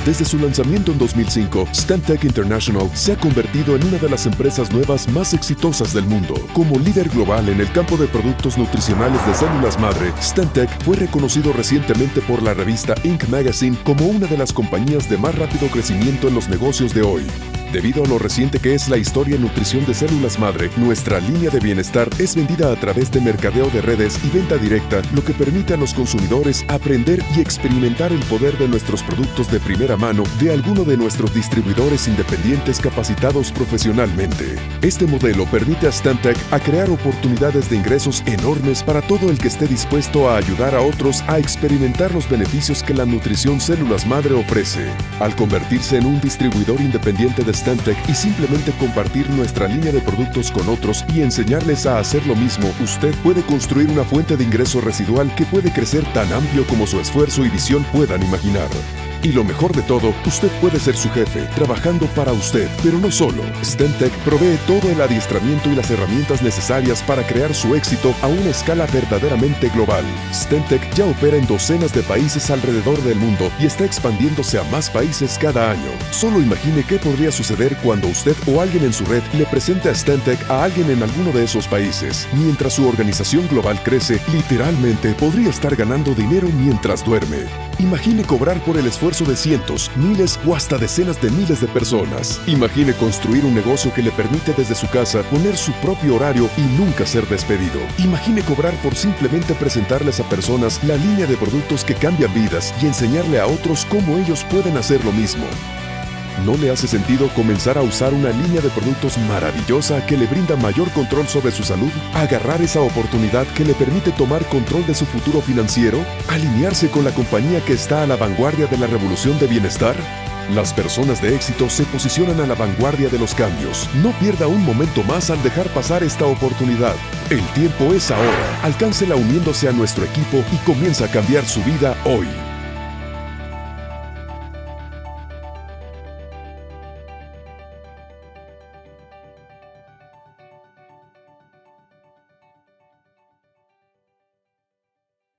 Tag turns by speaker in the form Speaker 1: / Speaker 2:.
Speaker 1: Desde su lanzamiento en 2005, Stantec International se ha convertido en una de las empresas nuevas más exitosas del mundo. Como líder global en el campo de productos nutricionales de células madre, Stantec fue reconocido recientemente por la revista Inc. Magazine como una de las compañías de más rápido crecimiento en los negocios de hoy. Debido a lo reciente que es la historia en nutrición de células madre, nuestra línea de bienestar es vendida a través de mercadeo de redes y venta directa, lo que permite a los consumidores aprender y experimentar el poder de nuestros productos de primera mano de alguno de nuestros distribuidores independientes capacitados profesionalmente. Este modelo permite a Stantec a crear oportunidades de ingresos enormes para todo el que esté dispuesto a ayudar a otros a experimentar los beneficios que la nutrición células madre ofrece. Al convertirse en un distribuidor independiente de Stantec y simplemente compartir nuestra línea de productos con otros y enseñarles a hacer lo mismo, usted puede construir una fuente de ingreso residual que puede crecer tan amplio como su esfuerzo y visión puedan imaginar. Y lo mejor de todo, usted puede ser su jefe, trabajando para usted, pero no solo. Stantec provee todo el adiestramiento y las herramientas necesarias para crear su éxito a una escala verdaderamente global. Stantec ya opera en docenas de países alrededor del mundo y está expandiéndose a más países cada año. Solo imagine qué podría suceder cuando usted o alguien en su red le presente a Stantec a alguien en alguno de esos países. Mientras su organización global crece, literalmente podría estar ganando dinero mientras duerme. Imagine cobrar por el esfuerzo de cientos, miles o hasta decenas de miles de personas. Imagine construir un negocio que le permite desde su casa poner su propio horario y nunca ser despedido. Imagine cobrar por simplemente presentarles a personas la línea de productos que cambian vidas y enseñarle a otros cómo ellos pueden hacer lo mismo. ¿No le hace sentido comenzar a usar una línea de productos maravillosa que le brinda mayor control sobre su salud? ¿Agarrar esa oportunidad que le permite tomar control de su futuro financiero? ¿Alinearse con la compañía que está a la vanguardia de la revolución de bienestar? Las personas de éxito se posicionan a la vanguardia de los cambios. No pierda un momento más al dejar pasar esta oportunidad. El tiempo es ahora. Alcáncela uniéndose a nuestro equipo y comienza a cambiar su vida hoy.